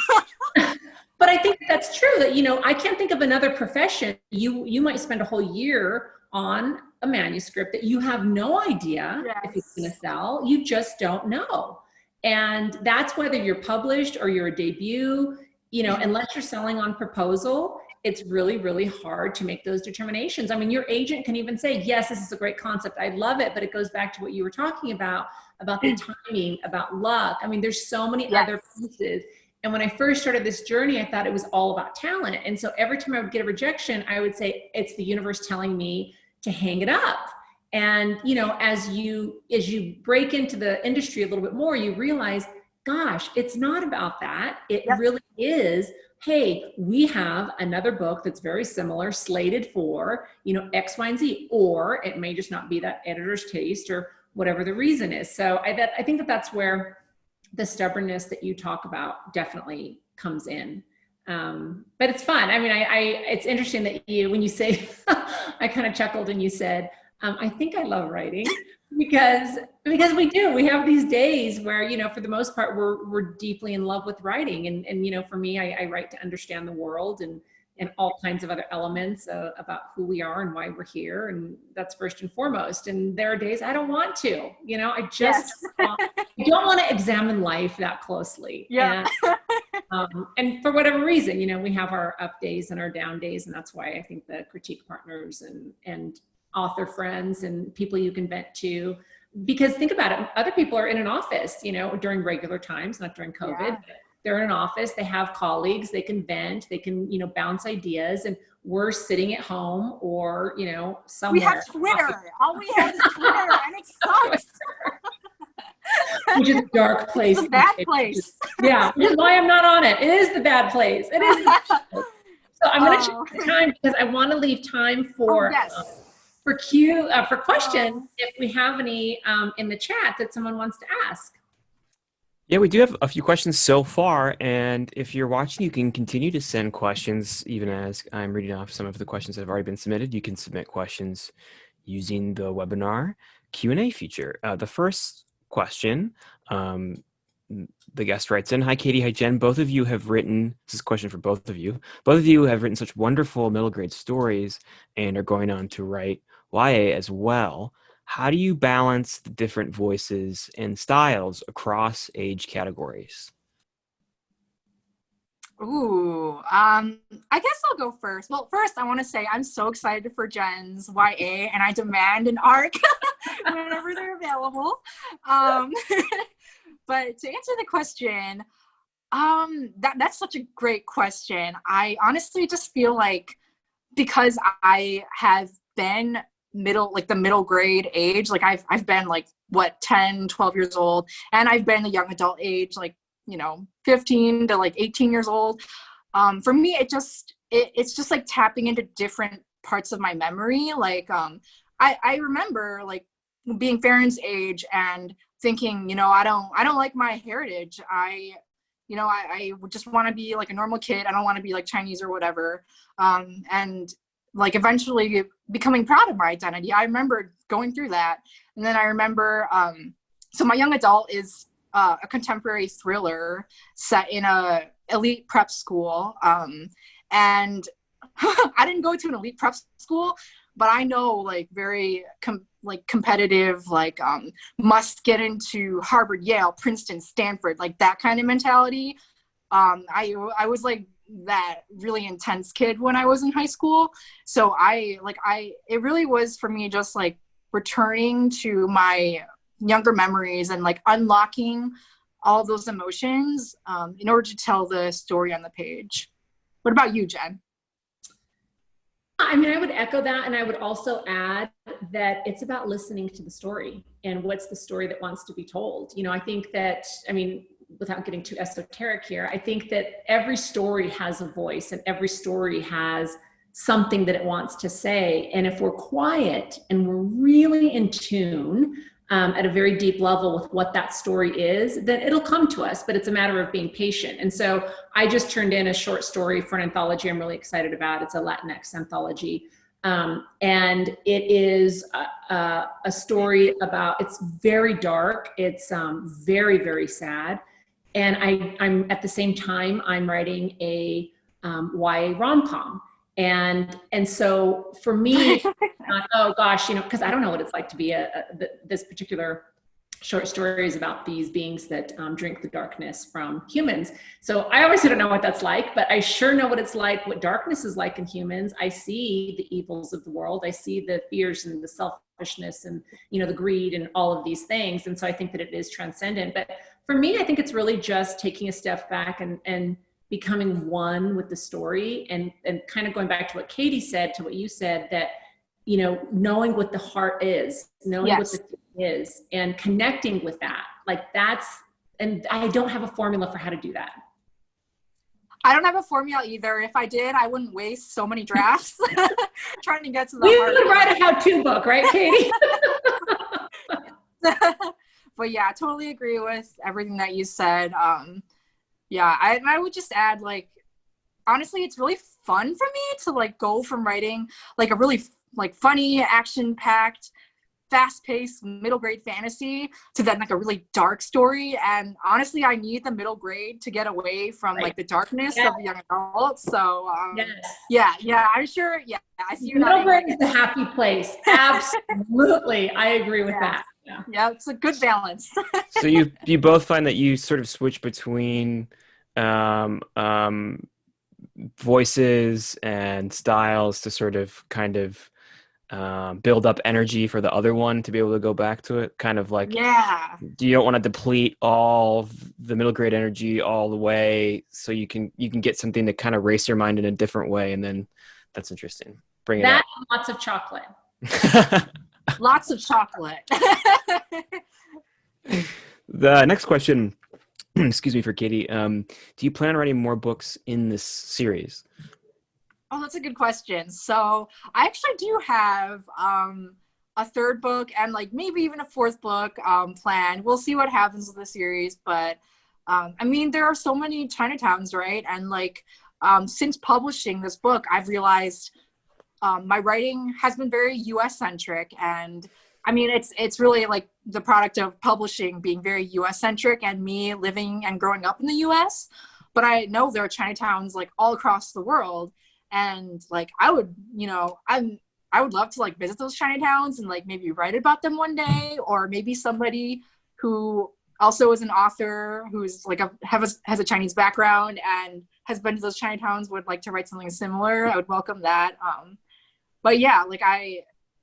But I think that's true that, I can't think of another profession. You might spend a whole year on a manuscript that you have no idea if it's going to sell. You just don't know. And that's whether you're published or you're a debut, unless you're selling on proposal, it's really, really hard to make those determinations. I mean, your agent can even say, yes, this is a great concept, I love it, but it goes back to what you were talking about the timing, about luck. I mean, there's so many other pieces. And when I first started this journey, I thought it was all about talent. And so every time I would get a rejection, I would say, it's the universe telling me to hang it up. And, as you break into the industry a little bit more, you realize, gosh, it's not about that. It really is, hey, we have another book that's very similar, slated for, X, Y, and Z, or it may just not be that editor's taste or whatever the reason is. So I think that's where the stubbornness that you talk about definitely comes in. But it's fun. I mean, it's interesting that when you say, I kind of chuckled and you said, I think I love writing because we do. We have these days where, for the most part, we're deeply in love with writing. And for me, I write to understand the world and all kinds of other elements about who we are and why we're here. And that's first and foremost. And there are days I don't want to, I just I don't want to examine life that closely. Yeah. And for whatever reason, we have our up days and our down days. And that's why I think the critique partners and author friends and people you can vent to, because think about it, other people are in an office, during regular times, not during COVID. Yeah. They're in an office, they have colleagues, they can vent, they can, bounce ideas, and we're sitting at home or, somewhere. We have Twitter. All we have is Twitter, and it sucks. Which is a dark place. It's a bad place. Yeah, which is why I'm not on it. It is the bad place. It is. So I'm going to check the time because I want to leave time for for questions if we have any in the chat that someone wants to ask. Yeah, we do have a few questions so far, and if you're watching, you can continue to send questions even as I'm reading off some of the questions that have already been submitted. You can submit questions using the webinar Q&A feature. The first question, the guest writes in, hi Katie, hi Jen, both of you have written, this is a question for both of you have written such wonderful middle grade stories and are going on to write YA as well. How do you balance the different voices and styles across age categories? Ooh, I guess I'll go first. Well, first I want to say I'm so excited for Jen's YA, and I demand an ARC whenever they're available. But to answer the question, that's such a great question. I honestly just feel like because I have been the middle grade age, like I've been 10, 12 years old, and I've been the young adult age, 15 to 18 years old. For me, it's just like tapping into different parts of my memory. I remember being Farron's age and thinking, I don't like my heritage. I would just want to be like a normal kid. I don't want to be like Chinese or whatever. And eventually becoming proud of my identity. I remember going through that. And then I remember, so my young adult is a contemporary thriller set in a elite prep school. And I didn't go to an elite prep school, but I know very competitive, must get into Harvard, Yale, Princeton, Stanford, that kind of mentality. I was that really intense kid when I was in high school. So it really was for me just returning to my younger memories and unlocking all those emotions in order to tell the story on the page. What about you, Jen? I mean, I would echo that. And I would also add that it's about listening to the story and what's the story that wants to be told. I think that, without getting too esoteric here, I think that every story has a voice and every story has something that it wants to say. And if we're quiet and we're really in tune at a very deep level with what that story is, then it'll come to us, but it's a matter of being patient. And so I just turned in a short story for an anthology I'm really excited about. It's a Latinx anthology. And it is a story about, it's very dark. It's very, very sad. And I'm at the same time, I'm writing a YA rom-com. And so for me, oh gosh, you know, because I don't know what it's like to be this particular short story is about these beings that drink the darkness from humans. So I obviously don't know what that's like, but I sure know what it's like, what darkness is like in humans. I see the evils of the world. I see the fears and the selfishness and, you know, the greed and all of these things. And so I think that it is transcendent. But for me, I think it's really just taking a step back and becoming one with the story, and kind of going back to what Katie said, to what you said, that, you know, knowing what the heart is, knowing what the thing is, and connecting with that. Like that's, and I don't have a formula for how to do that. I don't have a formula either. If I did, I wouldn't waste so many drafts trying to get to the We heart. would write a how-to book, right, Katie? But yeah, I totally agree with everything that you said. Yeah, I would just add, like, honestly, it's really fun for me to like go from writing like a really like funny, action-packed, fast-paced middle grade fantasy to then like a really dark story. And honestly, I need the middle grade to get away from like the darkness of the young adults. So yeah, I'm sure. Yeah, I see you're middle grade is a happy place. Absolutely, I agree with that. Yeah, it's a good balance. So you both find that you sort of switch between voices and styles to sort of kind of build up energy for the other one to be able to go back to it, kind of like, you don't want to deplete all the middle grade energy all the way, so you can get something to kind of race your mind in a different way. And then that's interesting, bring it up. Lots of chocolate. Lots of chocolate. The next question, excuse me, for Katie, do you plan on writing more books in this series? Oh, that's a good question. So I actually do have a third book and like maybe even a fourth book planned. We'll see what happens with the series. But I mean, there are so many Chinatowns, right? And like since publishing this book, I've realized my writing has been very US centric. And I mean, it's really like the product of publishing being very US centric and me living and growing up in the US. But I know there are Chinatowns like all across the world. And like, I would, you know, I would love to like visit those Chinatowns and like maybe write about them one day, or maybe somebody who also is an author who's like has a Chinese background and has been to those Chinatowns would like to write something similar. I would welcome that. But yeah, like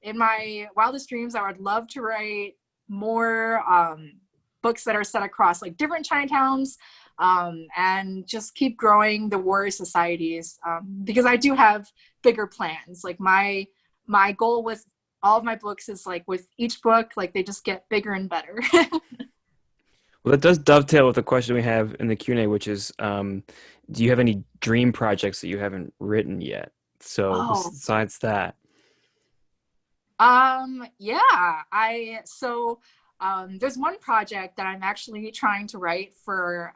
in my wildest dreams, I would love to write more books that are set across like different Chinatowns. And just keep growing the warrior societies, because I do have bigger plans. Like my goal with all of my books is like with each book, like they just get bigger and better. Well, that does dovetail with the question we have in the Q&A, which is, do you have any dream projects that you haven't written yet? So besides that. There's one project that I'm actually trying to write for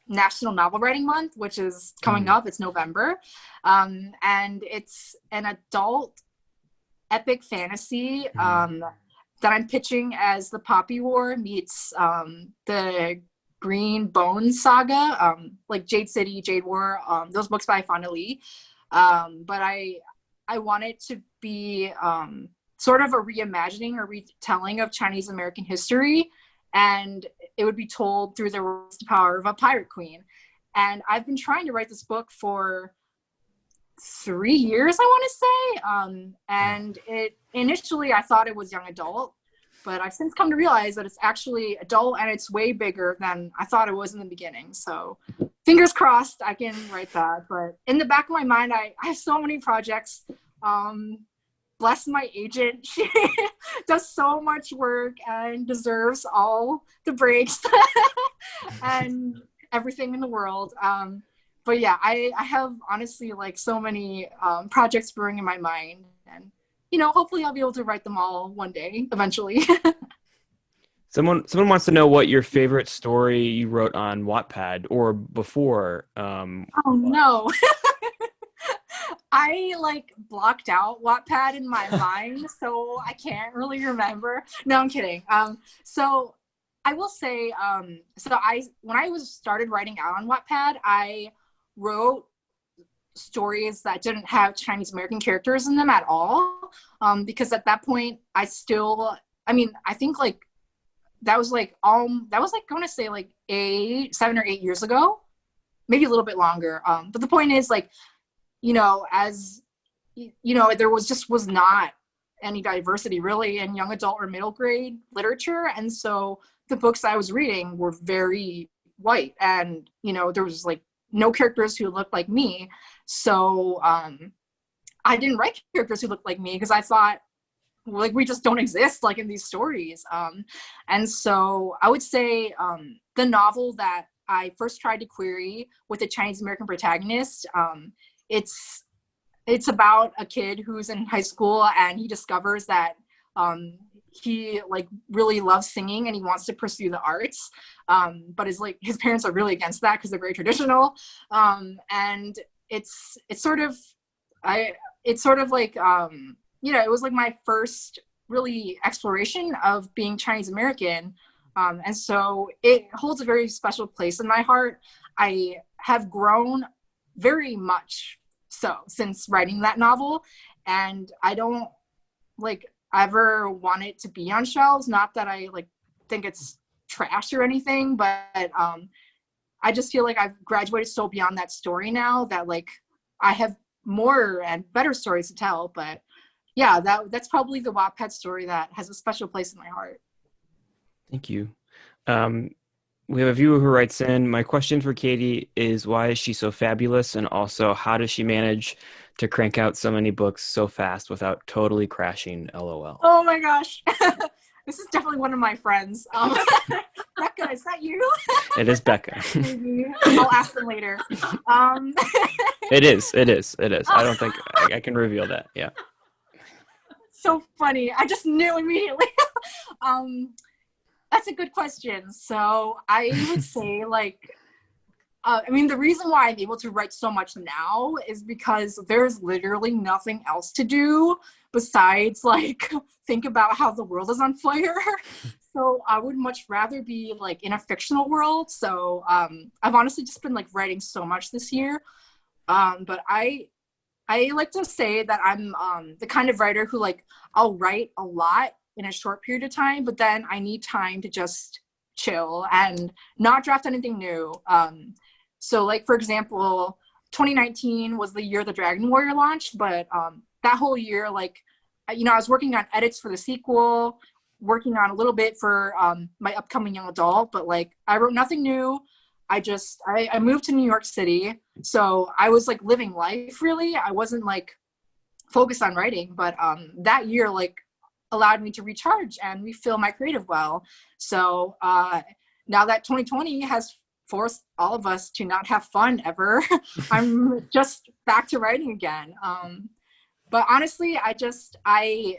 National Novel Writing Month, which is coming up. It's November. And it's an adult epic fantasy that I'm pitching as the Poppy War meets the Green Bones saga, like Jade City, Jade War, those books by Fonda Lee. But I want it to be sort of a reimagining or retelling of Chinese American history, and it would be told through the power of a pirate queen. And I've been trying to write this book for 3 years, I want to say, and it initially I thought it was young adult, but I've since come to realize that it's actually adult and it's way bigger than I thought it was in the beginning. So fingers crossed I can write that. But in the back of my mind, I have so many projects. Bless my agent. She does so much work and deserves all the breaks and everything in the world. but yeah, I have honestly like so many projects brewing in my mind, and hopefully I'll be able to write them all one day eventually. Someone wants to know what your favorite story you wrote on Wattpad or before. Oh no. I like blocked out Wattpad in my mind, so I can't really remember. No, I'm kidding. So I will say, when I was started writing out on Wattpad, I wrote stories that didn't have Chinese American characters in them at all. Because at that point, I think like that was like I want to say like 7 or 8 years ago, maybe a little bit longer. But the point is like, as there was not any diversity really in young adult or middle grade literature, and so the books I was reading were very white, and there was like no characters who looked like me. So I didn't write characters who looked like me because I thought, like, we just don't exist like in these stories. And so I would say the novel that I first tried to query with a Chinese American protagonist, it's about a kid who's in high school and he discovers that he like really loves singing and he wants to pursue the arts, but his parents are really against that because they're very traditional. And it's sort of like it was like my first really exploration of being Chinese American, and so it holds a very special place in my heart. I have grown very much so since writing that novel, and I don't like ever want it to be on shelves. Not that I like think it's trash or anything, but I just feel like I've graduated so beyond that story now that like I have more and better stories to tell. But yeah, that's probably the Wattpad story that has a special place in my heart. Thank you. We have a viewer who writes in, my question for Katie is, why is she so fabulous? And also, how does she manage to crank out so many books so fast without totally crashing? LOL. Oh my gosh. This is definitely one of my friends. Becca, is that you? It is Becca. Maybe. I'll ask them later. It is. I don't think I can reveal that. Yeah. So funny. I just knew immediately. That's a good question. So I would say like, the reason why I'm able to write so much now is because there's literally nothing else to do besides like think about how the world is on fire. So I would much rather be like in a fictional world. So I've honestly just been like writing so much this year. But I like to say that I'm the kind of writer who like I'll write a lot in a short period of time, but then I need time to just chill and not draft anything new. So like, for example, 2019 was the year the Dragon Warrior launched, but that whole year, like, I was working on edits for the sequel, working on a little bit for my upcoming young adult, but like I wrote nothing new. I moved to New York City, so I was like living life really. I wasn't like focused on writing, but that year like allowed me to recharge and refill my creative well. So now that 2020 has forced all of us to not have fun ever, I'm just back to writing again. But honestly, I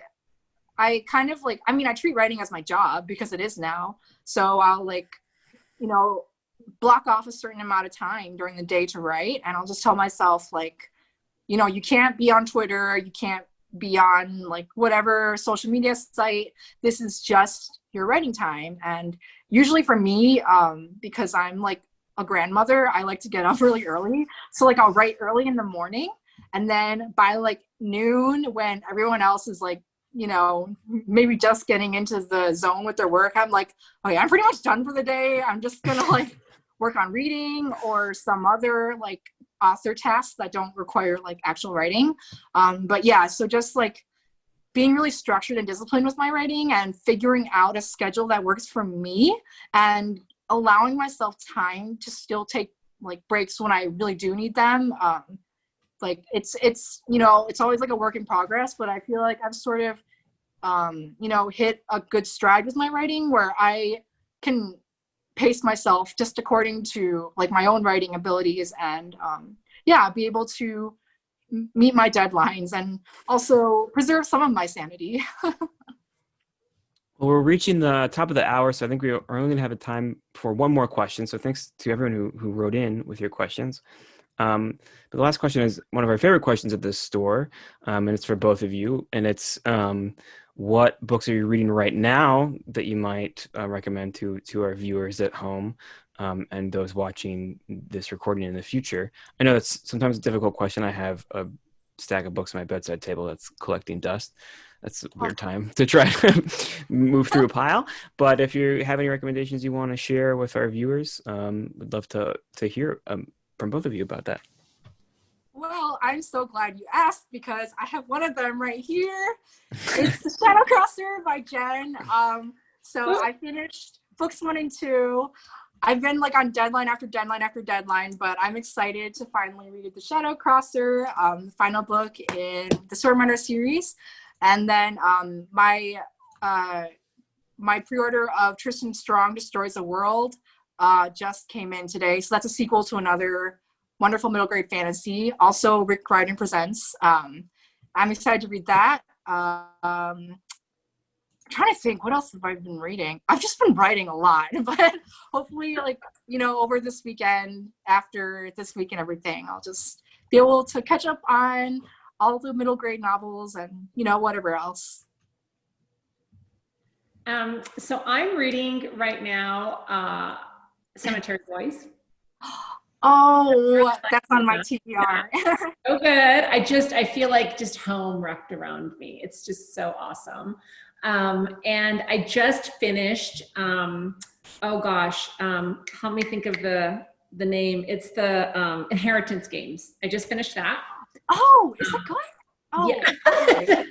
kind of like, I treat writing as my job because it is now. So I'll like, block off a certain amount of time during the day to write. And I'll just tell myself like, you can't be on Twitter, you can't be on like whatever social media site. This is just your writing time. And usually for me, because I'm like a grandmother, I like to get up really early. So like I'll write early in the morning, and then by like noon, when everyone else is like, maybe just getting into the zone with their work, I'm like, okay, I'm pretty much done for the day. I'm just gonna like work on reading or some other like author tasks that don't require like actual writing. But yeah, so just like being really structured and disciplined with my writing and figuring out a schedule that works for me and allowing myself time to still take like breaks when I really do need them. Like it's always like a work in progress, but I feel like I've sort of hit a good stride with my writing where I can pace myself just according to like my own writing abilities, and yeah, be able to meet my deadlines and also preserve some of my sanity. Well, we're reaching the top of the hour, so I think we are only going to have a time for one more question. So thanks to everyone who wrote in with your questions. But the last question is one of our favorite questions at this store, and it's for both of you. And it's what books are you reading right now that you might recommend to our viewers at home and those watching this recording in the future? I know that's sometimes a difficult question. I have a stack of books on my bedside table that's collecting dust. That's a weird time to try to move through a pile. But if you have any recommendations you want to share with our viewers, we'd love to hear from both of you about that. Well, I'm so glad you asked because I have one of them right here. It's The Shadow Crosser by Jen. So I finished books 1 and 2. I've been like on deadline after deadline after deadline, but I'm excited to finally read The Shadow Crosser, the final book in the Swordrunner series. And then my pre-order of Tristan Strong Destroys the World just came in today. So that's a sequel to another wonderful middle grade fantasy. Also, Rick Riordan Presents. I'm excited to read that. I'm trying to think, what else have I been reading? I've just been writing a lot, but hopefully, like, you know, over this weekend, after this week and everything, I'll just be able to catch up on all the middle grade novels and, you know, whatever else. So I'm reading right now Cemetery Boys. Oh, that's on my TBR. So good. I feel like just home wrapped around me. It's just so awesome. And I just finished, oh gosh, help me think of the name. It's the Inheritance Games. I just finished that. Oh, is it good? Oh, yeah. okay.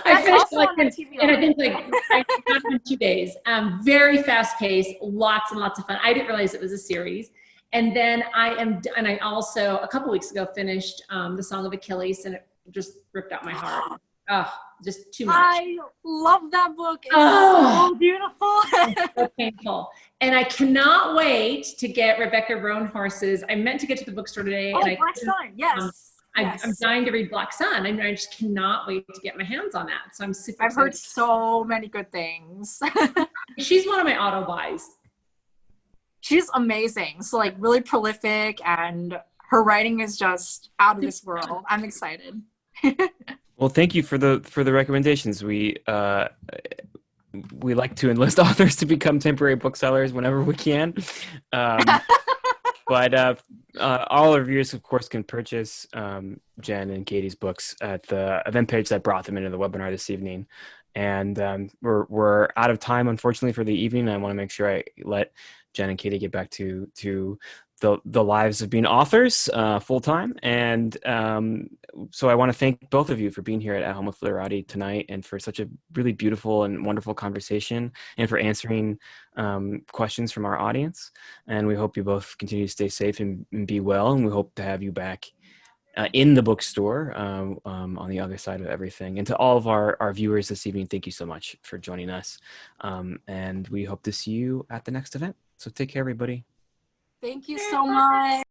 I finished like and I think like I got it in 2 days. Very fast paced, lots and lots of fun. I didn't realize it was a series. And then I also a couple weeks ago finished The Song of Achilles, and it just ripped out my heart. Oh, just too much. I love that book. It's so beautiful. It's so painful. And I cannot wait to get Rebecca Roanhorse's. I meant to get to the bookstore today. Oh, and Black Sun, yes. I'm dying to read Black Sun, and I just cannot wait to get my hands on that. So I'm super I've excited. heard so many good things. She's one of my auto buys. She's amazing. So like really prolific, and her writing is just out of this world. I'm excited. Well, thank you for the recommendations. We like to enlist authors to become temporary booksellers whenever we can. But all our viewers, of course, can purchase Jen and Katie's books at the event page that brought them into the webinar this evening. And we're out of time, unfortunately, for the evening. I want to make sure I let Jen and Katie get back to the lives of being authors full time. And so I want to thank both of you for being here at Home with Literati tonight, and for such a really beautiful and wonderful conversation, and for answering questions from our audience. And we hope you both continue to stay safe and be well. And we hope to have you back in the bookstore on the other side of everything. And to all of our viewers this evening, thank you so much for joining us. And we hope to see you at the next event. So take care, everybody. Thank you so much.